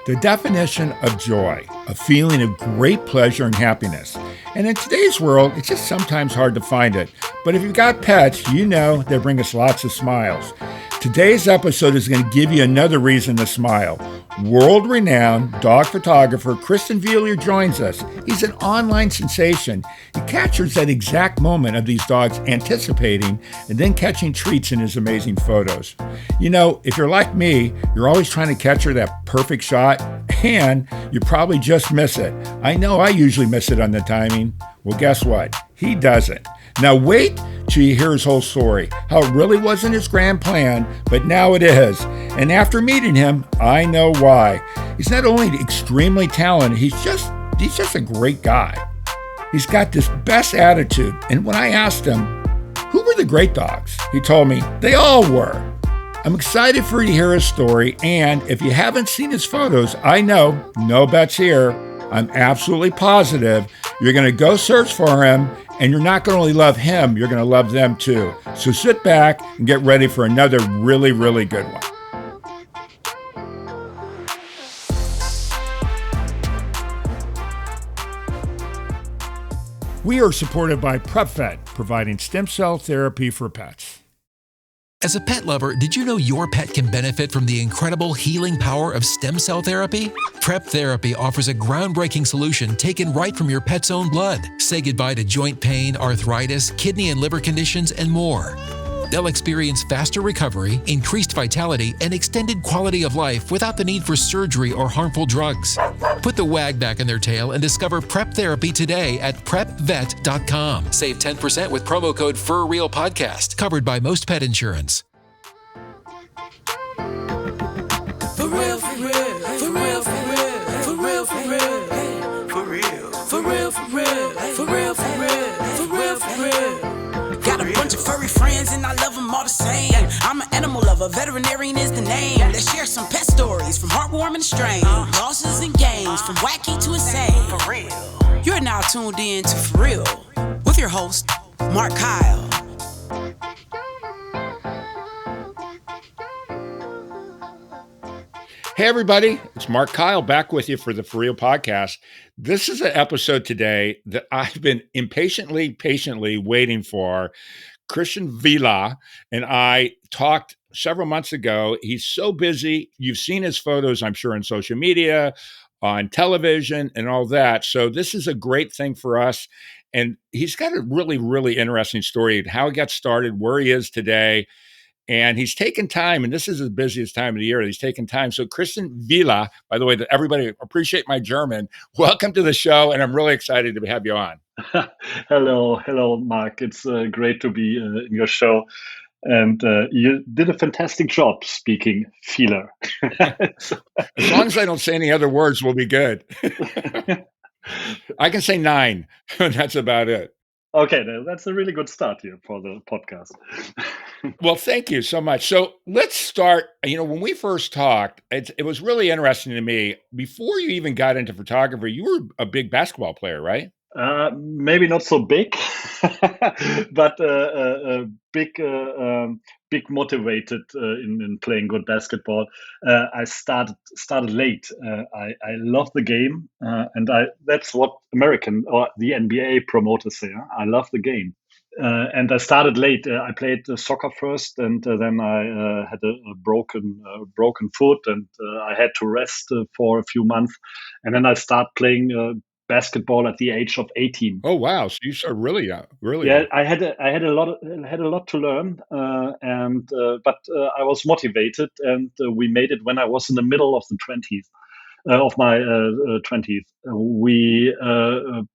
The definition of joy, a feeling of great pleasure and happiness. And in today's world, it's just sometimes hard to find it. But if you've got pets, you know they bring us lots of smiles. Today's episode is going to give you another reason to smile. World-renowned dog photographer Christian Vieler joins us. He's an online sensation. He captures that exact moment of these dogs anticipating and then catching treats in his amazing photos. You know, if you're like me, you're always trying to capture that perfect shot, and you probably just miss it. I know I usually miss it on the timing. Well, guess what? He doesn't. Now wait till you hear his whole story, how it really wasn't his grand plan, but now it is. And after meeting him, I know why. He's not only extremely talented, he's just a great guy. He's got this best attitude, and when I asked him, who were the great dogs? He told me, they all were. I'm excited for you to hear his story, and if you haven't seen his photos, I know, no bets here, I'm absolutely positive you're going to go search for him, and you're not going to only love him, you're going to love them too. So sit back and get ready for another really, really good one. We are supported by PrepVet, providing stem cell therapy for pets. As a pet lover, did you know your pet can benefit from the incredible healing power of stem cell therapy? Prep Therapy offers a groundbreaking solution taken right from your pet's own blood. Say goodbye to joint pain, arthritis, kidney and liver conditions, and more. They'll experience faster recovery, increased vitality, and extended quality of life without the need for surgery or harmful drugs. Put the wag back in their tail and discover Prep Therapy today at prepvet.com. Save 10% with promo code FurRealPodcast, covered by most pet insurance. For real, for real, for real, for real, for real, for real, for real, for real, for real, for real, for real, for real, for real. Got a bunch of furry friends and I love them all the same. I'm an animal lover, veterinarian is the name. Let's share some pet stories from heartwarming to strange, losses and gains, from wacky to insane. For real. You're now tuned in to For Real with your host, Mark Kyle. Hey everybody, it's Mark Kyle back with you for the For Real podcast. This is an episode today that I've been patiently waiting for. Christian Vieler and I talked several months ago. He's so busy. You've seen his photos, I'm sure, on social media, on television, and all that. So this is a great thing for us. And he's got a really, really interesting story, how he got started, where he is today. And he's taken time, and this is the busiest time of the year. He's taken time. So Christian Vieler, by the way, everybody appreciate my German. Welcome to the show, and I'm really excited to have you on. Hello, Mark. It's great to be in your show. And you did a fantastic job speaking Vieler. As long as I don't say any other words, we'll be good. I can say 9. That's about it. Okay, that's a really good start here for the podcast. Well, thank you so much. So let's start. You know, when we first talked, it was really interesting to me. Before you even got into photography, you were a big basketball player, right? Maybe not so big, but big motivated in playing good basketball. I started late. I love the game, and that's what American or the NBA promoters say. Huh? I love the game. And I started late. I played soccer first, and then I had a broken foot, and I had to rest for a few months. And then I started playing basketball at the age of 18. Oh wow! So you started really young, really Yeah, young. I had a lot to learn, but I was motivated, and we made it when I was in the middle of the 20s. Of my 20s, we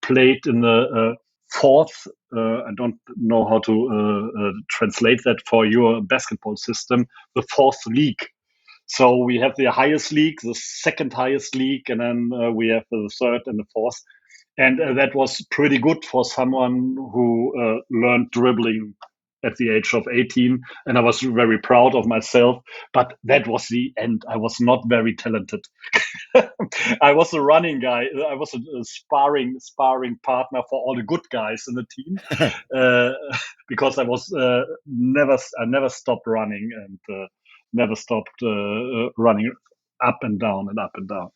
played in the fourth. I don't know how to translate that for your basketball system. The fourth league. So we have the highest league, the second highest league, and then we have the third and the fourth. And that was pretty good for someone who learned dribbling at the age of 18. And I was very proud of myself. But that was the end. I was not very talented. I was a running guy. I was a sparring partner for all the good guys in the team because I was never stopped running and never stopped running. up and down and up and down.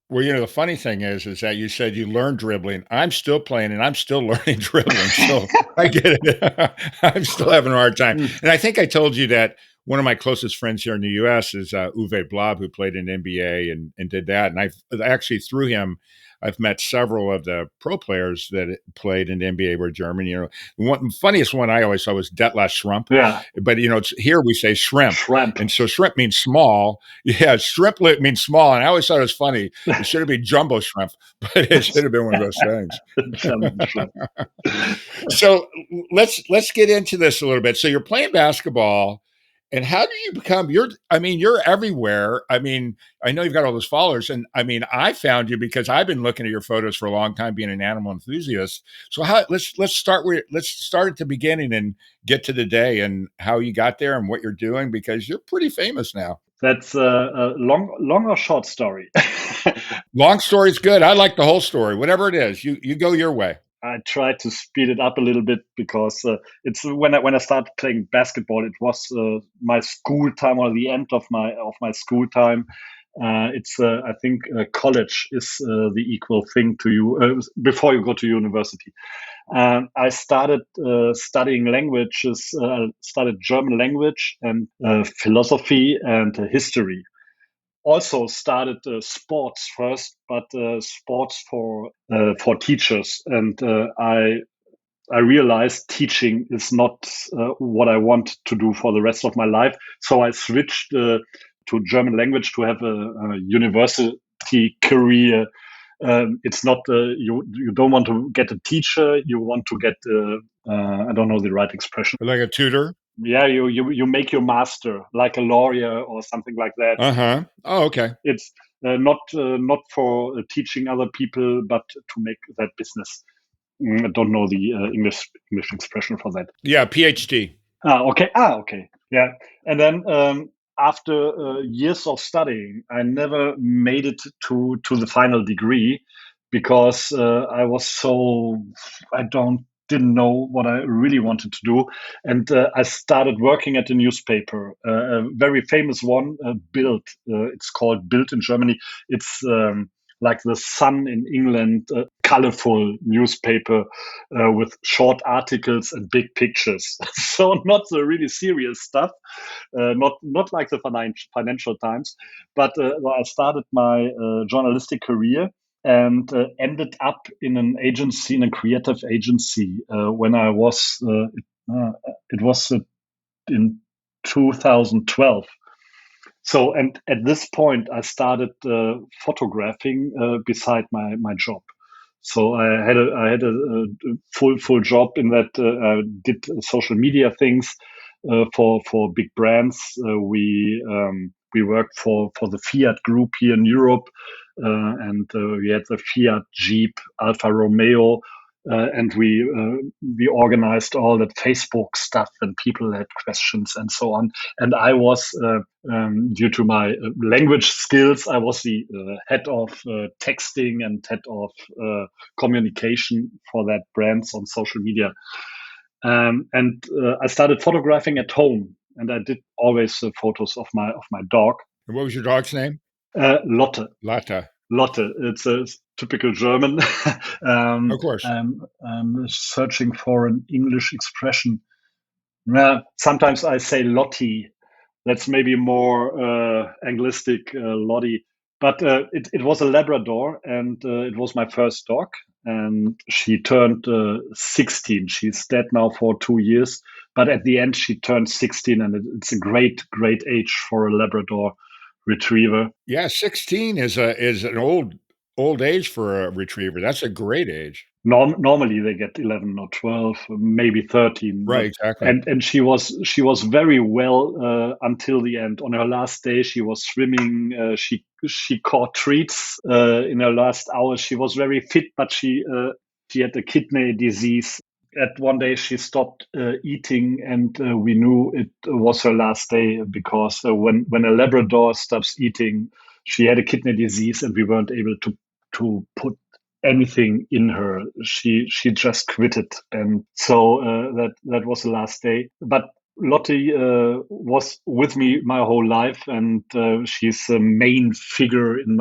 Well, the funny thing is that you said you learned dribbling. I'm still playing and I'm still learning dribbling. So I get it. I'm still having a hard time. Mm. And I think I told you that one of my closest friends here in the US is Uwe Blab, who played in NBA and did that. And I've actually, through him, I've met several of the pro players that played in the NBA were German. One funniest one I always saw was Detlef Schrempf. Yeah, But here we say shrimp. shrimp. And so shrimp means small. Yeah, shrimplet means small. And I always thought it was funny. It should have been jumbo shrimp, but it should have been one of those things. German shrimp. So let's get into this a little bit. So you're playing basketball, and how do you become? You're everywhere. I mean, I know you've got all those followers, and I mean, I found you because I've been looking at your photos for a long time, being an animal enthusiast. So let's start at the beginning and get to the day and how you got there and what you're doing, because you're pretty famous now. That's a long or short story. Long story's good. I like the whole story. Whatever it is, you go your way. I tried to speed it up a little bit because it's when I started playing basketball, it was my school time or the end of my school time. It's I think college is the equal thing to you before you go to university. I started studying languages. Studied German language and philosophy and history. Also started sports first, but sports for teachers. And I realized teaching is not what I want to do for the rest of my life. So I switched to German language to have a university career. It's not you don't want to get a teacher. You want to get I don't know the right expression. Like a tutor. Yeah, you make your master like a lawyer or something like that. Uh-huh. Oh, okay. It's not for teaching other people, but to make that business. I don't know the English expression for that. Yeah, PhD. Okay. Yeah, and then after years of studying, I never made it to the final degree because I was didn't know what I really wanted to do, and I started working at a newspaper, a very famous one, Bild. It's called Bild in Germany. It's like the Sun in England, colorful newspaper with short articles and big pictures. So not the really serious stuff, not like the Financial Times. But I started my journalistic career and ended up in an agency, in a creative agency, when I was. It was in 2012. So, and at this point, I started photographing beside my job. So I had a full job in that. I did social media things for big brands. We worked for the Fiat Group here in Europe, and we had the Fiat, Jeep, Alfa Romeo. And we organized all that Facebook stuff, and people had questions and so on. And I was, due to my language skills, I was the head of texting and head of communication for that brands on social media. And I started photographing at home, and I did always photos of my dog. And what was your dog's name? Lotte. Lotte. Lotte. It's a typical German. Of course. I'm searching for an English expression. Sometimes I say Lottie. That's maybe more anglistic, Lottie. But it was a Labrador, and it was my first dog. And she turned 16. She's dead now for 2 years. But at the end, she turned 16, and it's a great age for a Labrador retriever. Yeah, 16 is an old age for a retriever. That's a great age. Normally they get 11 or 12, maybe 13. Right, exactly. And she was very well until the end. On her last day, she was swimming. She caught treats in her last hours. She was very fit, but she had a kidney disease. At one day, she stopped eating, and we knew it was her last day because when a Labrador stops eating, she had a kidney disease, and we weren't able to put anything in her. She just quit it, and so that was the last day. But Lottie was with me my whole life, and she's a main figure in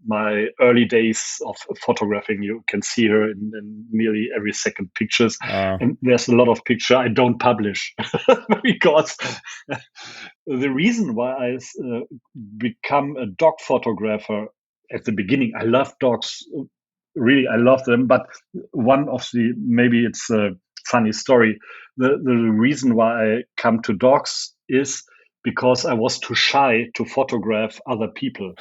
my early days of photographing. You can see her in nearly every second pictures, Wow. and there's a lot of picture I don't publish because the reason why I become a dog photographer at the beginning, I love dogs. Really, I love them. But one of the, maybe it's a funny story. The reason why I come to dogs is because I was too shy to photograph other people.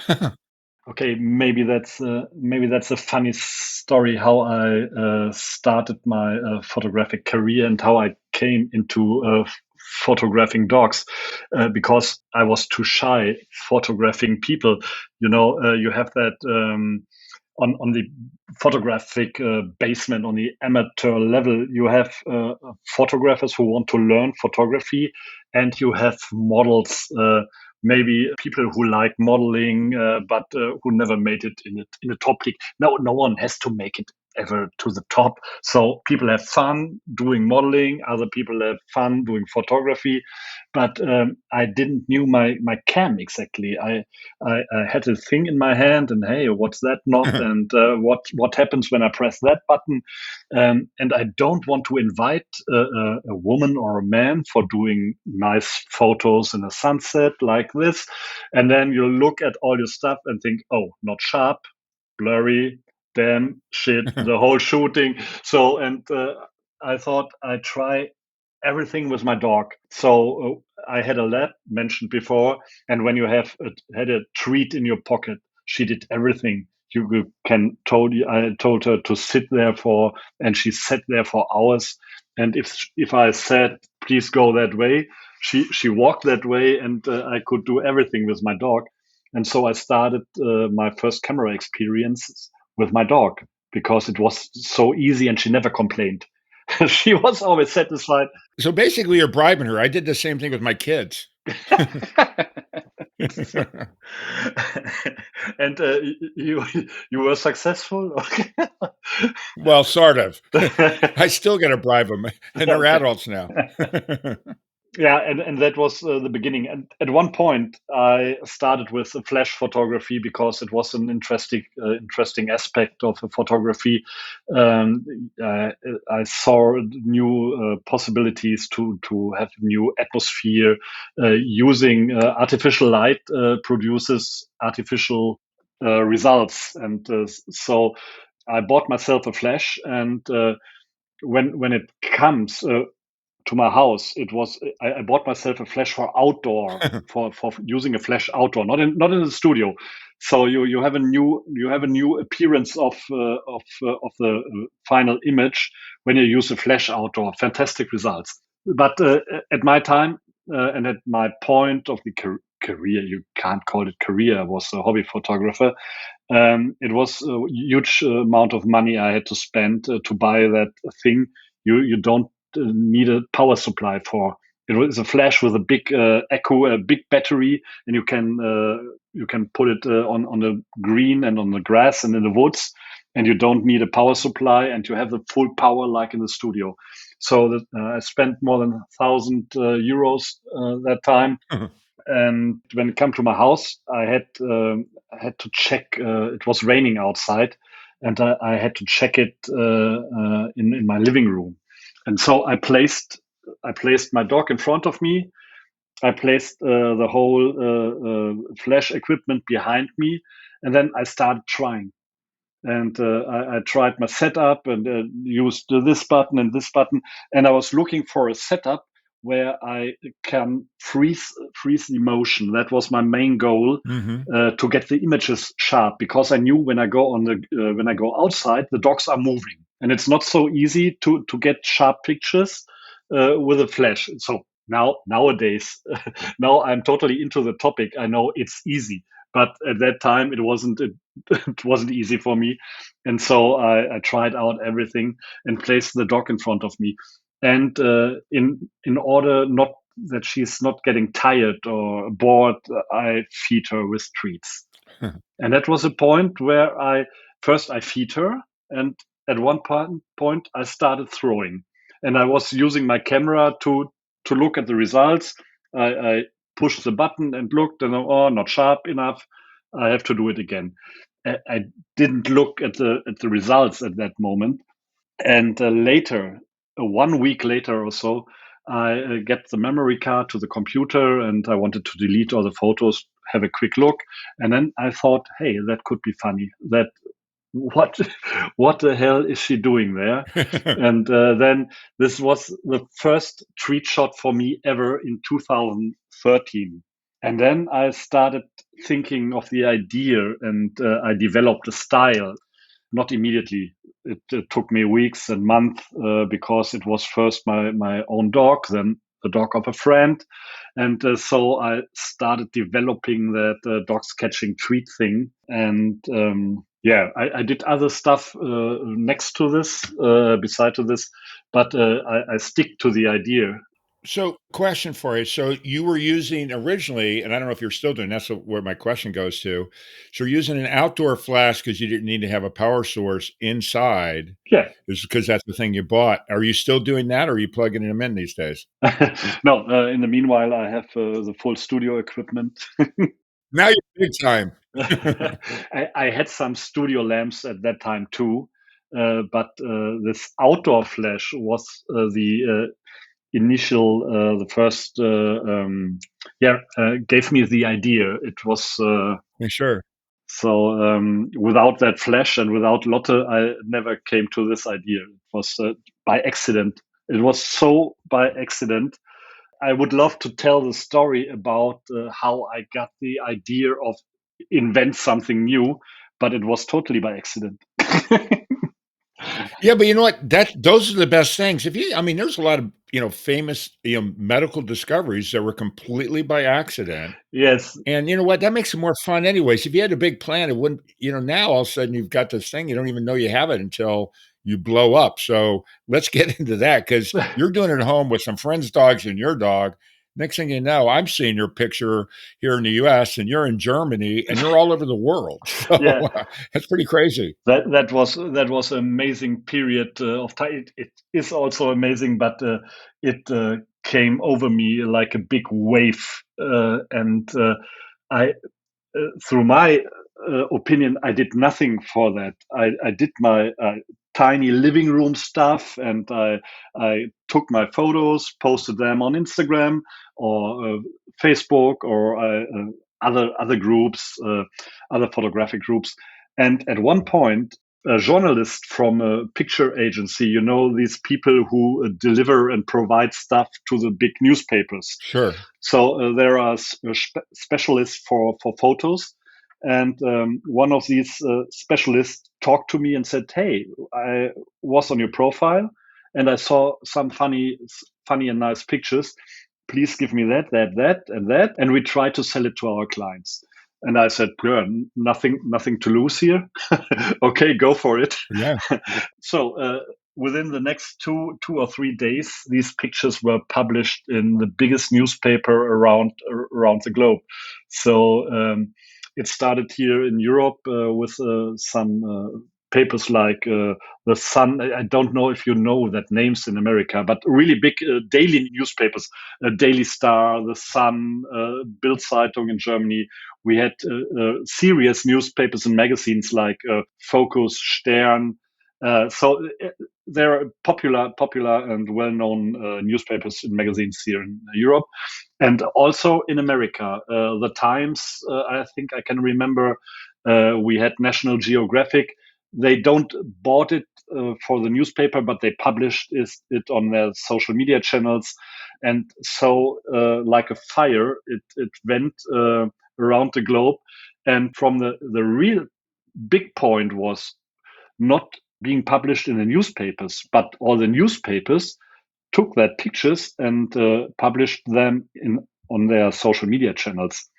Okay, maybe that's a funny story how I started my photographic career and how I came into photographing dogs because I was too shy photographing people. You have that on the photographic basement on the amateur level. You have photographers who want to learn photography, and you have models. Maybe people who like modeling, but who never made it in a top league. No one has to make it ever to the top. So people have fun doing modeling. Other people have fun doing photography. But I didn't knew my cam exactly. I had a thing in my hand, and hey, what's that knob, and what happens when I press that button? And I don't want to invite a woman or a man for doing nice photos in a sunset like this, and then you look at all your stuff and think, oh, not sharp, blurry, damn shit, the whole shooting. So, and I thought I'd try everything with my dog. So I had a lab mentioned before, and when you had a treat in your pocket, she did everything. I told her to sit there and she sat there for hours. And if I said please go that way, she walked that way, and I could do everything with my dog. And so I started my first camera experiences with my dog because it was so easy, and she never complained. She was always satisfied. So basically, you're bribing her. I did the same thing with my kids. And you you were successful. Well, sort of. I still got to bribe them, and they're Okay. adults now. Yeah, and that was the beginning. And at one point, I started with flash photography because it was an interesting aspect of photography. Um, uh, I saw new possibilities to have new atmosphere. Using artificial light produces artificial results, and so I bought myself a flash. And when it comes to my house, I bought myself a flash for outdoor, for using a flash outdoor, not in the studio. So you have a new appearance of the final image when you use a flash outdoor. Fantastic results. But at my time and at my point of the career, you can't call it career. I was a hobby photographer. It was a huge amount of money I had to spend to buy that thing. You don't need a power supply for. It was a flash with a big echo, a big battery, and you can put it on the green and on the grass and in the woods, and you don't need a power supply, and you have the full power like in the studio. So I spent more than 1,000 euros that time. And when it came to my house, I had to check. It was raining outside, and I had to check it in my living room. And so I placed my dog in front of me. I placed the whole flash equipment behind me, and then I started trying. And I tried my setup and used this button and this button, and I was looking for a setup where I can freeze the motion. That was my main goal, Hmm. to get the images sharp, because I knew when I go outside, the dogs are moving, and it's not so easy to get sharp pictures with a flash. So nowadays, now I'm totally into the topic. I know it's easy, but at that time it wasn't. It wasn't easy for me, and so I tried out everything and placed the dog in front of me. And in order not that she's not getting tired or bored, I feed her with treats. And that was a point where I feed her, and at one point I started throwing, and I was using my camera to to look at the results. I pushed the button and looked, and not sharp enough. I have to do it again. I didn't look at the results at that moment, and later, 1 week later or so, I get the memory card to the computer, and I wanted to delete all the photos, have a quick look, and then I thought, hey, that could be funny. That what what the hell is she doing there? And then this was the first tweet shot for me ever in 2013. And then I started thinking of the idea, and I developed a style. Not immediately. It took me weeks and months because it was first my own dog, then the dog of a friend, and so I started developing that dog sketching tweet thing. And I did other stuff next to this, beside to this, but I stick to the idea. So, question for you. So, you were using originally, and I don't know if you're still doing. That's where my question goes to. So, you're using an outdoor flash because you didn't need to have a power source inside. Yeah. Is because that's the thing you bought. Are you still doing that, or are you plugging them in these days? No. In the meanwhile, I have the full studio equipment. Now you're big time. I had some studio lamps at that time too, but this outdoor flash was the initial, the first, gave me the idea. It was Sure. so without that flash and without Lotte, I never came to this idea. It was by accident. It was so by accident. I would love to tell the story about how I got the idea of invent something new, but it was totally by accident. Yeah, but you know what? Those are the best things. I mean, there's a lot of famous medical discoveries that were completely by accident. Yes. And you know what? That makes it more fun anyways. If you had a big plan, it wouldn't, now all of a sudden you've got this thing, you don't even know you have it until you blow up. So let's get into that because you're doing it at home with some friends' dogs and your dog. Next thing you know, I'm seeing your picture here in the US and you're in Germany and you're all over the world. So Yeah. that's pretty crazy. That was an amazing period of time. It is also amazing, but it came over me like a big wave, and I through my opinion, I did nothing for that. I did my tiny living room stuff, and I took my photos, posted them on Instagram or Facebook or other groups, other photographic groups. And at one point, a journalist from a picture agency, these people who deliver and provide stuff to the big newspapers. Sure. So there are specialists for photos. And one of these specialists talked to me and said, "Hey, I was on your profile and I saw some funny and nice pictures. Please give me that, and that. And we try to sell it to our clients." And I said, nothing to lose here. Okay, go for it. Yeah. So within the next two or 3 days, these pictures were published in the biggest newspaper around the globe. So it started here in Europe with some papers like the Sun. I don't know if you know that names in America, but really big daily newspapers, Daily Star, the Sun, Bild Zeitung in Germany. We had serious newspapers and magazines like Focus, Stern. So there are popular and well-known newspapers and magazines here in Europe, and also in America. The Times, I think I can remember, we had National Geographic. They don't bought it for the newspaper, but they published it on their social media channels, and so like a fire, it went around the globe. And from the real big point was not being published in the newspapers, but all the newspapers took their pictures and published them on their social media channels.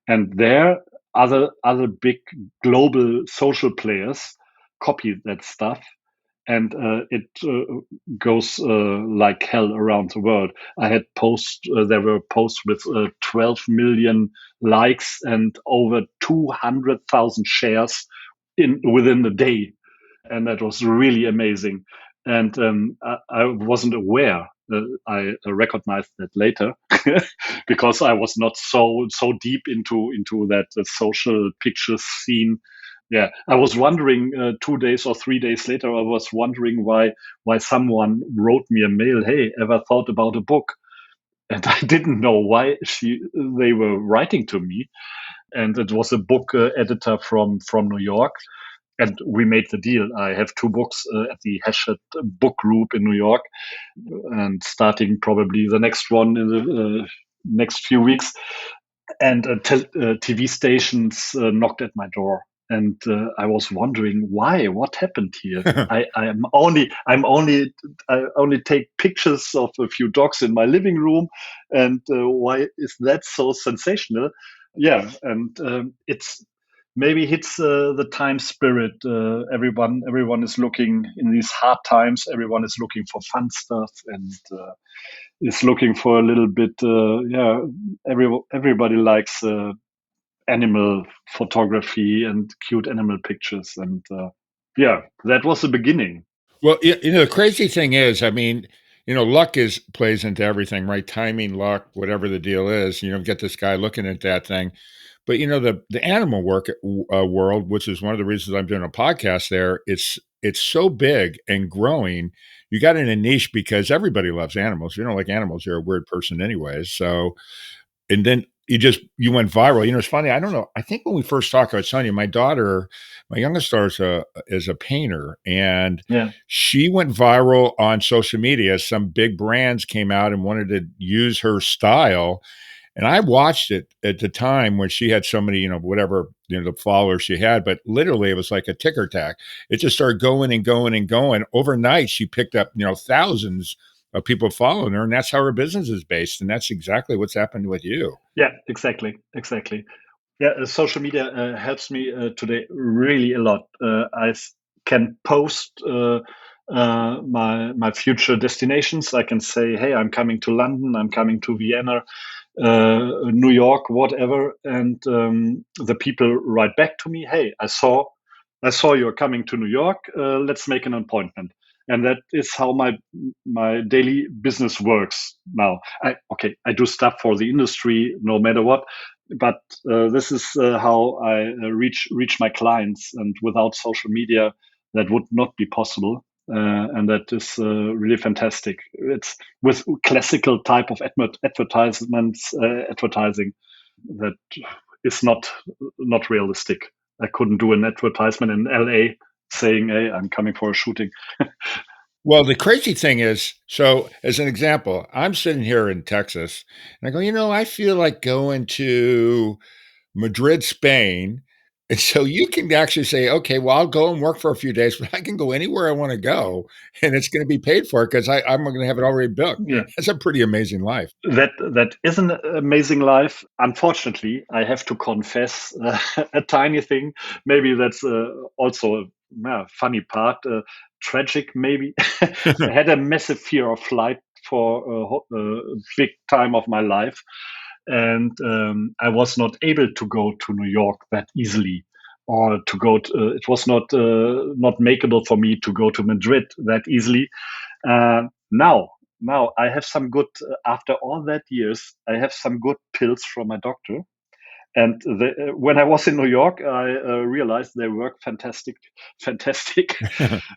And there, other big global social players copied that stuff, and it goes like hell around the world. I had posts. There were posts with 12 million likes and over 200,000 shares within a day, and that was really amazing. And I wasn't aware I recognized that later because I was not so deep into that social picture scene. Yeah, I was wondering 2 days or 3 days later. I was wondering why someone wrote me a mail. Hey, ever thought about a book? And I didn't know why they were writing to me. And it was a book editor from New York, and we made the deal. I have 2 books at the Hachette Book Group in New York, and starting probably the next one in the next few weeks. And TV stations knocked at my door, and I was wondering why. What happened here? I only take pictures of a few dogs in my living room, and why is that so sensational? Yeah, and it's maybe hits the time spirit. Everyone is looking in these hard times. Everyone is looking for fun stuff, and is looking for a little bit. Yeah, everybody likes animal photography and cute animal pictures, and yeah, that was the beginning. Well, the crazy thing is, I mean, luck is plays into everything, right? Timing, luck, whatever the deal is. Get this guy looking at that thing. But the animal world, which is one of the reasons I'm doing a podcast there, it's so big and growing. You got in a niche because everybody loves animals. If you don't like animals, you're a weird person anyways. So, and then you went viral. It's funny. I don't know. I think when we first talked, I was telling you, my youngest daughter is a painter, and Yeah, she went viral on social media. Some big brands came out and wanted to use her style, and I watched it at the time when she had so many, whatever, the followers she had, but literally it was like a ticker tack. It just started going and going and going. Overnight, she picked up, thousands of people following her, and that's how her business is based. And that's exactly what's happened with you. yeah, exactly. Yeah, social media helps me today really a lot. Can post my future destinations. I can say, hey, I'm coming to London, I'm coming to Vienna, New York, whatever, and the people write back to me, hey, I saw you're coming to New York. Let's make an appointment. And that is how my daily business works now. I do stuff for the industry, no matter what, but this is how I reach my clients. And without social media, that would not be possible. And that is really fantastic. It's with classical type of advertising that is not realistic. I couldn't do an advertisement in LA saying, "Hey, I'm coming for a shooting." Well, the crazy thing is, so as an example, I'm sitting here in Texas and I go, I feel like going to Madrid, Spain. And so you can actually say, okay, well, I'll go and work for a few days, but I can go anywhere I want to go and it's going to be paid for because I'm going to have it already booked. Yeah, That's a pretty amazing life. that is an amazing life. Unfortunately, I have to confess a tiny thing. Maybe that's also a funny part, tragic. Maybe I had a massive fear of flight for a big time of my life, and I was not able to go to New York that easily, or to go. It was not makeable for me to go to Madrid that easily. Now I have some good. After all that years, I have some good pills from my doctor. And when I was in New York, I realized they work fantastic.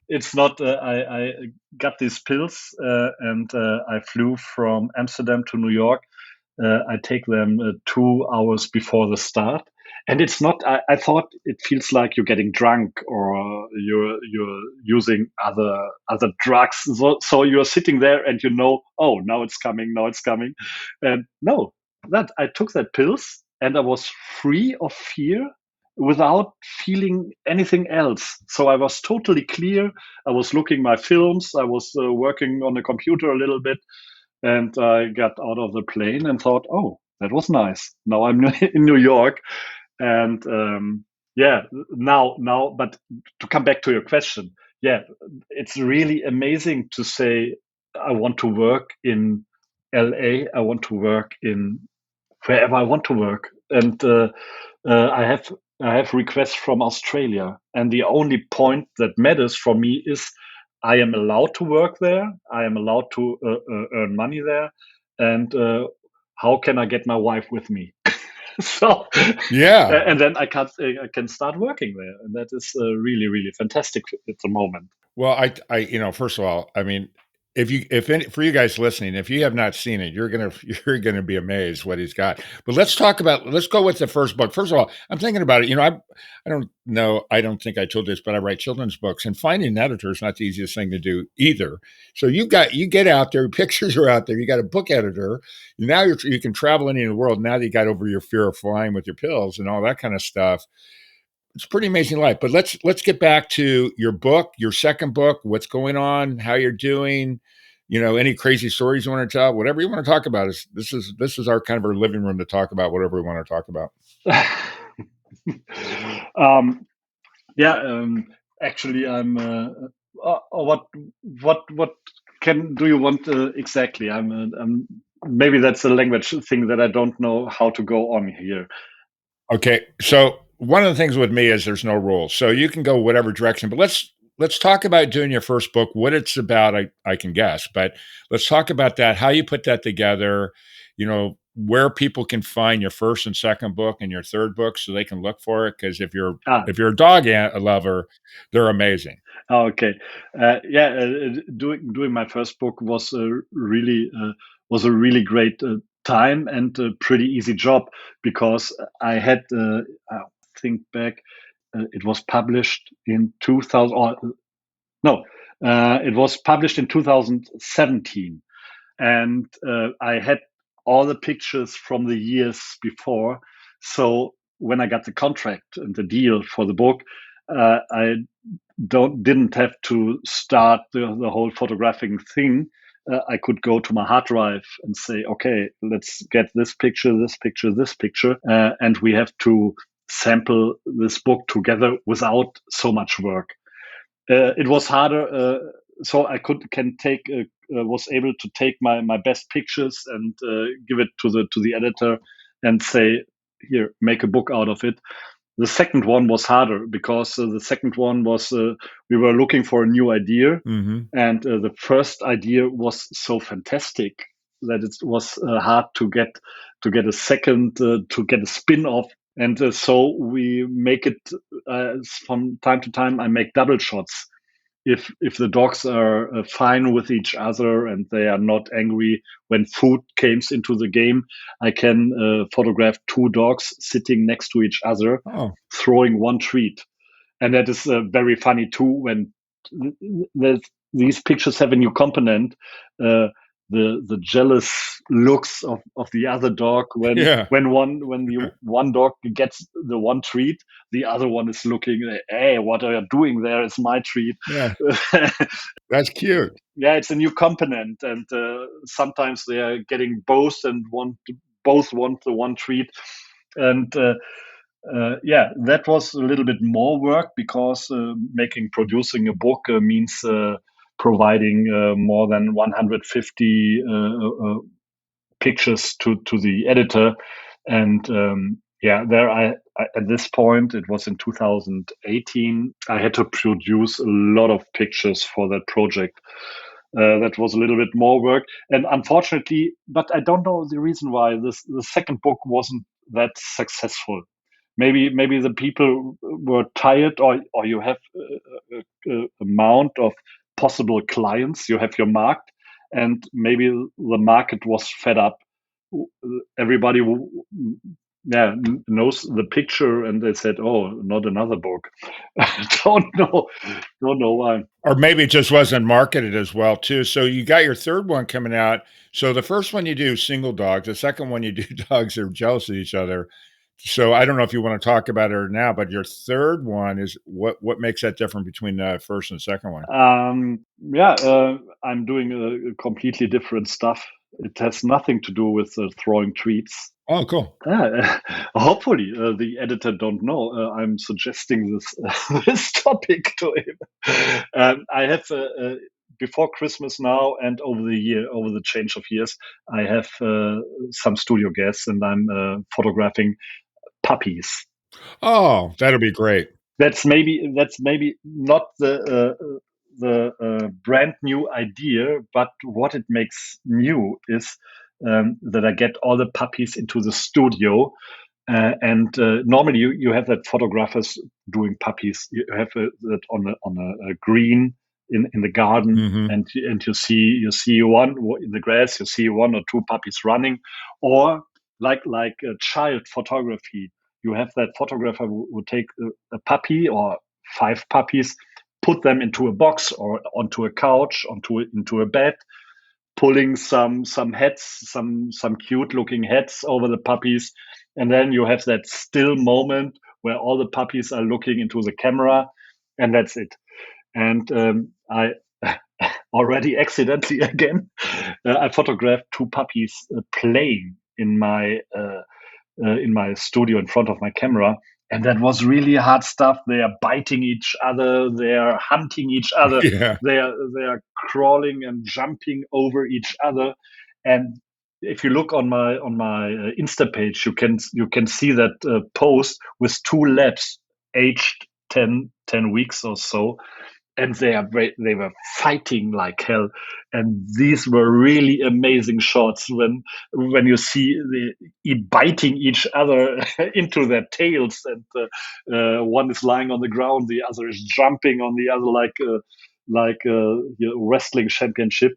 It's not. I got these pills, and I flew from Amsterdam to New York. I take them 2 hours before the start, and it's not. I thought it feels like you're getting drunk or you're using other drugs. So you're sitting there and oh, now it's coming, and no, that I took that pills and I was free of fear without feeling anything else. So I was totally clear. I was looking my films. I was working on the computer a little bit, and I got out of the plane and thought, oh, that was nice. Now I'm in New York, and yeah, now. But to come back to your question, yeah, it's really amazing to say I want to work in LA. I want to work in wherever I want to work, and I have requests from Australia, and the only point that matters for me is I am allowed to work there. I am allowed to earn money there, and how can I get my wife with me? So, Yeah. and then I can start working there, and that is really really fantastic at the moment. Well, first of all, I mean, if any, for you guys listening, if you have not seen it, you're gonna be amazed what he's got. But let's go with the first book. First of all, I'm thinking about it. I don't know. I don't think I told this, but I write children's books, and finding an editor is not the easiest thing to do either. So you get out there, pictures are out there. You got a book editor. Now you can travel anywhere in the world. Now that you got over your fear of flying with your pills and all that kind of stuff. It's a pretty amazing life. But let's get back to your book, your second book, what's going on, how you're doing, any crazy stories you want to tell, whatever you want to talk about. This is our kind of our living room to talk about whatever we want to talk about. um, yeah, actually, I'm. What can do you want exactly? Maybe that's a language thing that I don't know how to go on here. Okay. So one of the things with me is there's no rules. So you can go whatever direction, but let's talk about doing your first book, what it's about, I can guess, but let's talk about that, how you put that together, where people can find your first and second book and your third book so they can look for it. Because Ah, if you're a dog lover, they're amazing. okay. Yeah, doing my first book was a really great time and a pretty easy job because I had I think back it was published in 2000 or no it was published in 2017, and I had all the pictures from the years before. So when I got the contract and the deal for the book, I didn't have to start the whole photographing thing. I could go to my hard drive and say, okay, let's get this picture, this picture, this picture, and we have to sample this book together without so much work. It was harder, so I can take was able to take my best pictures and give it to the editor and say, here, make a book out of it. The second one was harder because the second one was we were looking for a new idea, Mm-hmm. and the first idea was so fantastic that it was hard to get a second to get a spin off. And so we make it from time to time. I make double shots if the dogs are fine with each other and they are not angry when food comes into the game. I can photograph two dogs sitting next to each other, Oh, throwing one treat, and that is very funny too. When these pictures have a new component, the jealous looks of the other dog yeah, when the one dog gets the one treat, the other one is looking, hey, what are you doing there? It's my treat. yeah. That's cute. Yeah, it's a new component, and sometimes they are getting both and both want the one treat, and yeah, that was a little bit more work because producing a book means providing more than 150 pictures to the editor, and yeah, I at this point it was in 2018. I had to produce a lot of pictures for that project. That was a little bit more work, and unfortunately, but I don't know the reason why the second book wasn't that successful. Maybe the people were tired, or you have a amount of possible clients. You have your market, and maybe the market was fed up. Everybody, yeah, knows the picture, and they said, "Oh, not another book." I don't know why. Or maybe it just wasn't marketed as well too. So you got your third one coming out. So the first one you do single dogs. The second one you do dogs that are jealous of each other. So I don't know if you want to talk about it now, but your third one is what makes that different between the first and second one? Yeah, I'm doing completely different stuff. It has nothing to do with throwing treats. Oh, cool. Hopefully, the editor don't know. I'm suggesting this this topic to him. I have before Christmas now, and over the change of years, I have some studio guests, and I'm photographing puppies. Oh, that'll be great. That's maybe not the brand new idea, but what it makes new is that I get all the puppies into the studio. And normally you have that photographers doing puppies. You have that on a green in the garden, Mm-hmm. and you see one in the grass. You see one or two puppies running, or like a child photography. You have that photographer who take a puppy or 5 puppies, put them into a box or onto a couch, into a bed, pulling some heads, some cute looking heads over the puppies, and then you have that still moment where all the puppies are looking into the camera, and that's it. And I already accidentally again, I photographed 2 puppies playing in my studio in front of my camera. And that was really hard stuff. They are biting each other. They are hunting each other. Yeah. They are crawling and jumping over each other. And if you look on my Insta page, you can see that post with 2 labs aged 10 weeks or so, and they were fighting like hell. And these were really amazing shots when you see biting each other into their tails, and one is lying on the ground, the other is jumping on the other, like wrestling championship.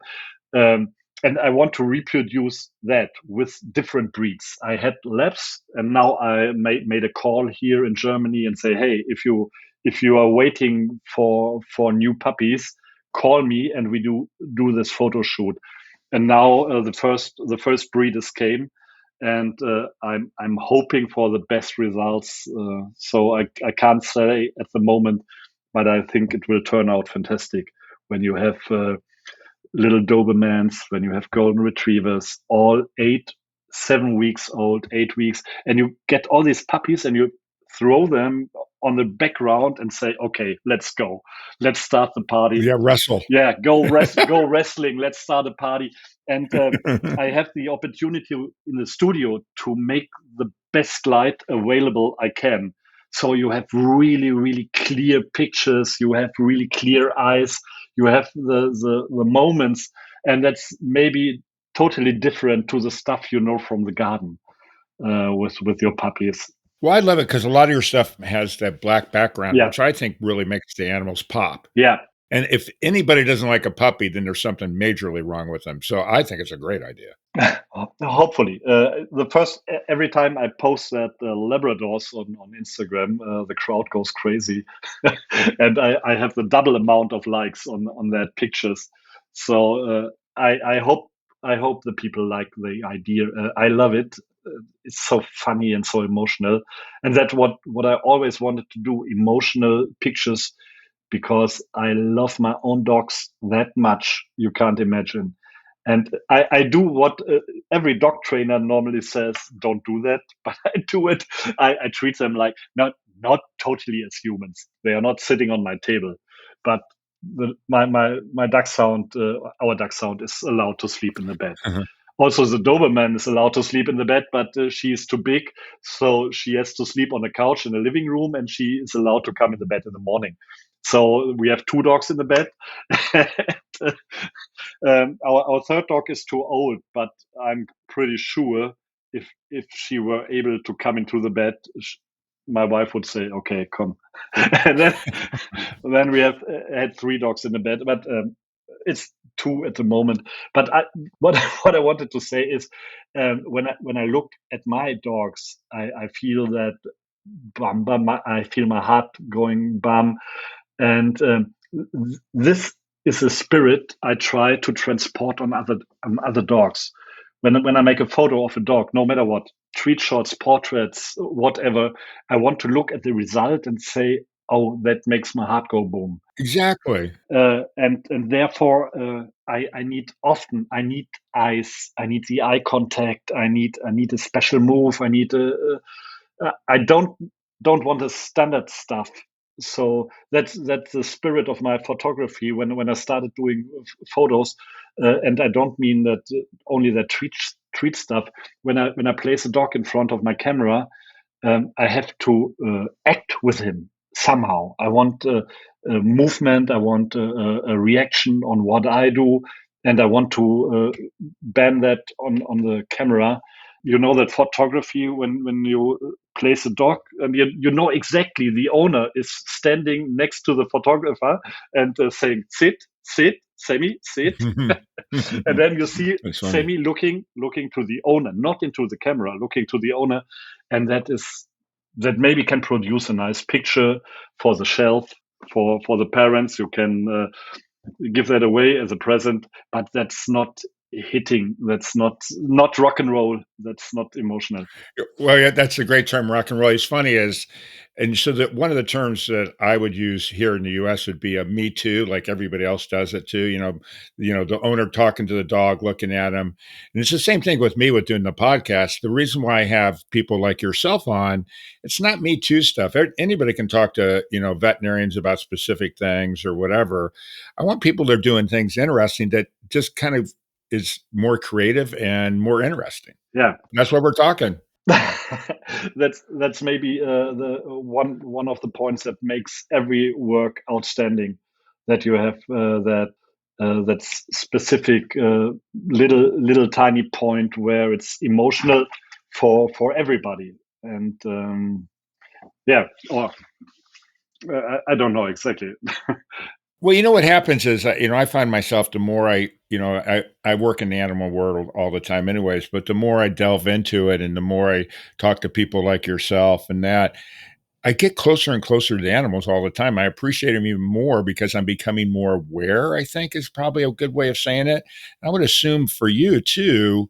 um, and I want to reproduce that with different breeds. I had labs, and now I made a call here in Germany and say, hey, if you are waiting for new puppies, call me and we do this photo shoot. And now the first breeders came, and I'm hoping for the best results. So I can't say at the moment, but I think it will turn out fantastic when you have little Dobermans, when you have golden retrievers, all 7 weeks old, 8 weeks, and you get all these puppies and you throw them on the background and say, okay, let's go. Let's start the party. Yeah, wrestle. Yeah, go wrestling. Let's start a party. And I have the opportunity in the studio to make the best light available I can. So you have really, really clear pictures. You have really clear eyes. You have the moments, and that's maybe totally different to the stuff you know from the garden with your puppies. Well, I love it because a lot of your stuff has that black background, Yeah, which I think really makes the animals pop. yeah. And if anybody doesn't like a puppy, then there's something majorly wrong with them. So I think it's a great idea. Hopefully, every time I post that Labradors on Instagram, the crowd goes crazy, and I have the double amount of likes on that pictures. So I hope the people like the idea. I love it. It's so funny and so emotional, and that's what I always wanted to do: emotional pictures, because I love my own dogs that much you can't imagine. And I do what every dog trainer normally says, don't do that, but I do it. I treat them like not totally as humans. They are not sitting on my table, but my dachshund, our dachshund, is allowed to sleep in the bed. Also, the Doberman is allowed to sleep in the bed, but she is too big, so she has to sleep on the couch in the living room, and she is allowed to come in the bed in the morning. So we have 2 dogs in the bed. Our third dog is too old, but I'm pretty sure if she were able to come into the bed, my wife would say, "Okay, come." And then we have had 3 dogs in the bed, but it's 2 at the moment. But what what I wanted to say is, when I look at my dogs, I feel that bum bum. I feel my heart going bum, and this is a spirit I try to transport on other dogs. When I make a photo of a dog, no matter what, treat shots, portraits, whatever, I want to look at the result and say, "Oh, that makes my heart go boom." Exactly. And therefore, I need eyes, I need the eye contact, I need a special move, I don't want the standard stuff. So that's the spirit of my photography when I started doing photos, and I don't mean that only that treat stuff. When I place a dog in front of my camera, I have to act with him somehow. I want movement. I want a reaction on what I do, and I want to ban that on the camera. You know that photography, when you place a dog, and you know exactly the owner is standing next to the photographer and saying, "Sit, sit, Sammy, sit." And then you see That's funny. Sammy looking to the owner, not into the camera, looking to the owner, and that maybe can produce a nice picture for the shelf for the parents. You can give that away as a present, but that's not hitting. That's not rock and roll. That's not emotional. Well, yeah, that's a great term, rock and roll. It's funny is, and so that one of the terms that I would use here in the U.S. would be a "me too," like everybody else does it too. The owner talking to the dog, looking at him, and it's the same thing with me with doing the podcast. The reason why I have people like yourself on, it's not me too stuff. Anybody can talk to veterinarians about specific things or whatever. I want people that are doing things interesting that just kind of is more creative and more interesting. Yeah. That's what we're talking. That's maybe the one of the points that makes every work outstanding. That you have that specific little tiny point where it's emotional for everybody. And yeah, or I don't know exactly. Well, you know what happens is, I find myself the more I work in the animal world all the time, anyways. But the more I delve into it, and the more I talk to people like yourself, and that I get closer and closer to the animals all the time. I appreciate them even more because I'm becoming more aware. I think is probably a good way of saying it. I would assume for you too,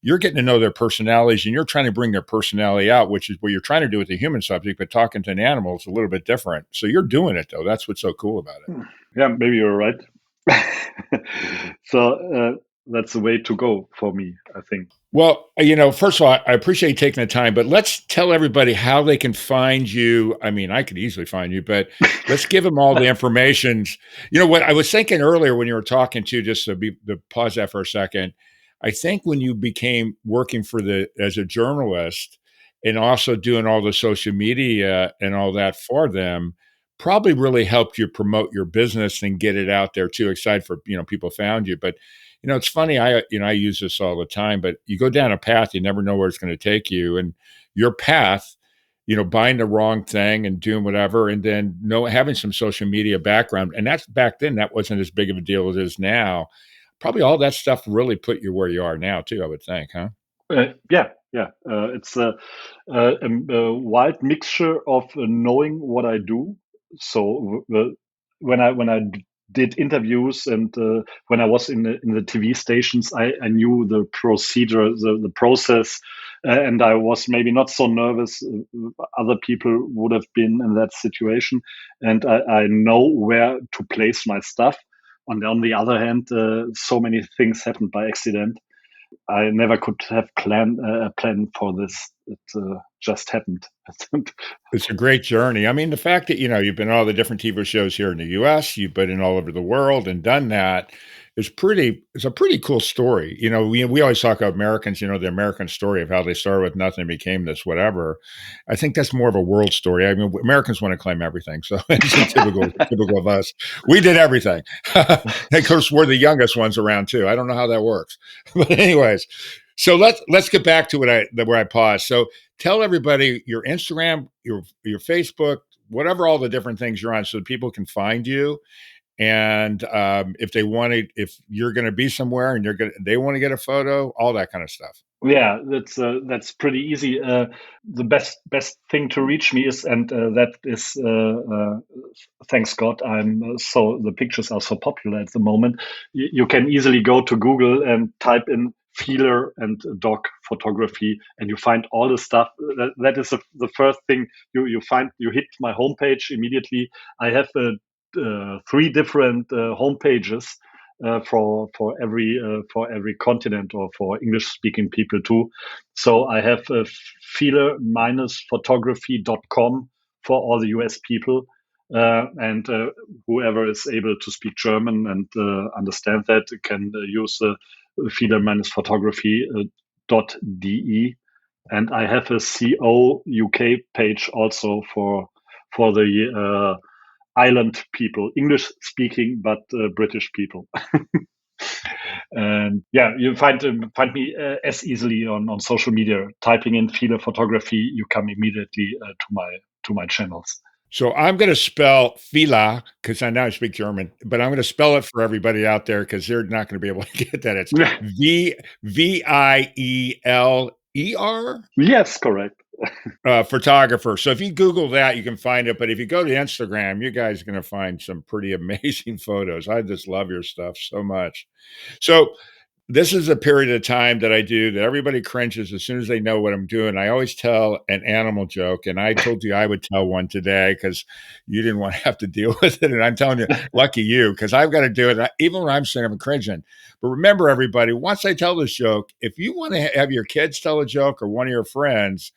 you're getting to know their personalities and you're trying to bring their personality out, which is what you're trying to do with the human subject, but talking to an animal is a little bit different. So you're doing it though. That's what's so cool about it. Yeah, maybe you're right. So that's the way to go for me, I think. Well, first of all, I appreciate you taking the time, but let's tell everybody how they can find you. I mean, I could easily find you, but let's give them all the information. You know what I was thinking earlier when you were talking to, just to pause that for a second. I think when you became working as a journalist and also doing all the social media and all that for them, probably really helped you promote your business and get it out there too. Excited for, people found you, but it's funny. I use this all the time, but you go down a path, you never know where it's going to take you. And your path, buying the wrong thing and doing whatever, and then having some social media background. And that's back then, that wasn't as big of a deal as it is now. Probably all that stuff really put you where you are now, too, I would think, huh? Yeah, yeah. It's a wild mixture of knowing what I do. So when I did interviews and when I was in the TV stations, I knew the procedure, the process, and I was maybe not so nervous. Other people would have been in that situation, and I know where to place my stuff. On the other hand, so many things happened by accident. I never could have planned a plan for this. It just happened. It's a great journey. I mean, the fact that, you've been on all the different TV shows here in the US, you've been in all over the world and done that it's a pretty cool story. We always talk about Americans, the American story of how they started with nothing and became this, whatever. I think that's more of a world story. I mean, Americans want to claim everything. So it's typical of us. We did everything. And of course, we're the youngest ones around too. I don't know how that works. But anyways, so let's get back to where I paused. So tell everybody your Instagram, your Facebook, whatever all the different things you're on, so that people can find you. And if you're going to be somewhere and they want to get a photo, all that kind of stuff. Yeah, that's pretty easy. The best thing to reach me is, and that is, thanks God, so the pictures are so popular at the moment. You can easily go to Google and type in Vieler and dog photography, and you find all the stuff. That is the first thing you find. You hit my homepage immediately. I have 3 different homepages for every continent, or for English speaking people too. So I have Vieler-photography.com for all the US people. And whoever is able to speak German and understand that can use Vieler-photography.de. And I have a CO UK page also for the island people, English speaking, but British people. And yeah, you find me as easily on social media. Typing in Vieler photography, you come immediately to my channels. So I'm going to spell Fila because I now speak German, but I'm going to spell it for everybody out there because they're not going to be able to get that. It's Vieler. Yes, correct. Photographer. So if you Google that, you can find it. But if you go to Instagram, you guys are going to find some pretty amazing photos. I just love your stuff so much. So this is a period of time that I do that everybody cringes as soon as they know what I'm doing. I always tell an animal joke, and I told you I would tell one today because you didn't want to have to deal with it. And I'm telling you, lucky you, because I've got to do it even when I'm saying I'm cringing. But remember, everybody, once I tell this joke, if you want to have your kids tell a joke or one of your friends,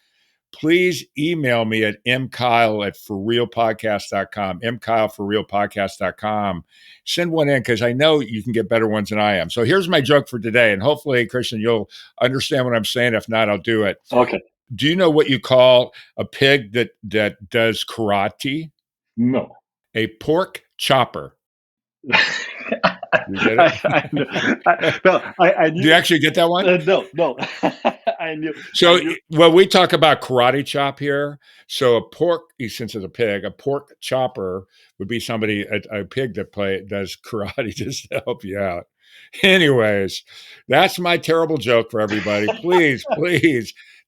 please email me at mkyle@forrealpodcast.com, mkyle@forrealpodcast.com. Send one in because I know you can get better ones than I am. So here's my joke for today. And hopefully, Christian, you'll understand what I'm saying. If not, I'll do it. Okay. Do you know what you call a pig that does karate? No. A pork chopper. You get it? I knew. Do you actually get that one? No. I knew. So, well, we talk about karate chop here. So, a pork, since it's a pig, a pork chopper would be somebody, a pig that does karate just to help you out. Anyways, that's my terrible joke for everybody. Please,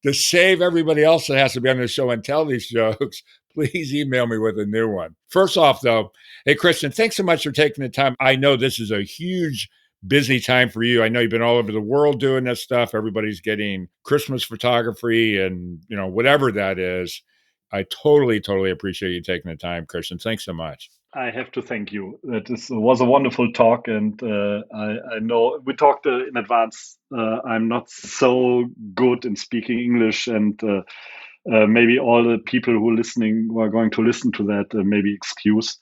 to save everybody else that has to be on the show and tell these jokes, please email me with a new one. First off, though, hey, Christian, thanks so much for taking the time. I know this is a huge, busy time for you. I know you've been all over the world doing this stuff. Everybody's getting Christmas photography and, whatever that is. I totally appreciate you taking the time, Christian. Thanks so much. I have to thank you. It was a wonderful talk, and I know we talked in advance. I'm not so good in speaking English, and maybe all the people who are going to listen to that, maybe excuse.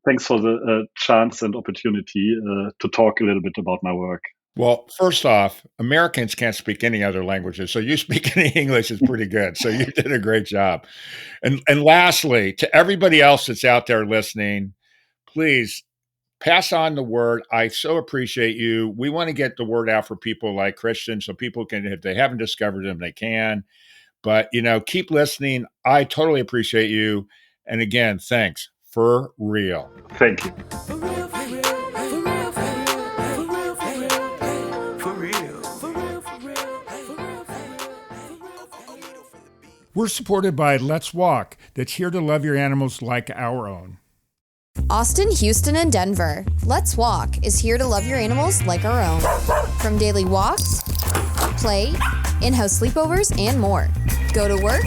Thanks for the chance and opportunity to talk a little bit about my work. Well, first off, Americans can't speak any other languages, so you speaking English is pretty good. So you did a great job. And lastly, to everybody else that's out there listening, please pass on the word. I so appreciate you. We want to get the word out for people like Christian so people can, if they haven't discovered them, they can. But, keep listening. I totally appreciate you. And again, thanks for real. Thank you. We're supported by Let's Walk, that's here to love your animals like our own. Austin, Houston, and Denver. Let's Walk is here to love your animals like our own. From daily walks, play, in-house sleepovers, and more. Go to work,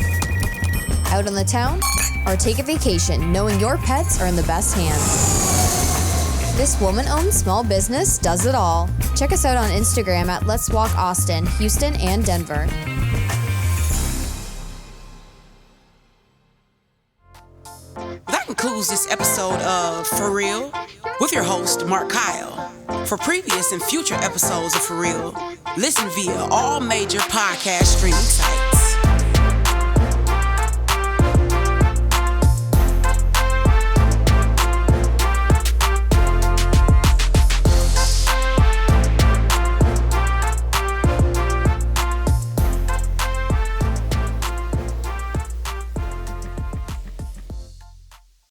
out on the town, or take a vacation knowing your pets are in the best hands. This woman-owned small business does it all. Check us out on Instagram at Let's Walk Austin, Houston, and Denver. That concludes this episode of For Real with your host, Mark Kyle. For previous and future episodes of For Real, listen via all major podcast streaming sites.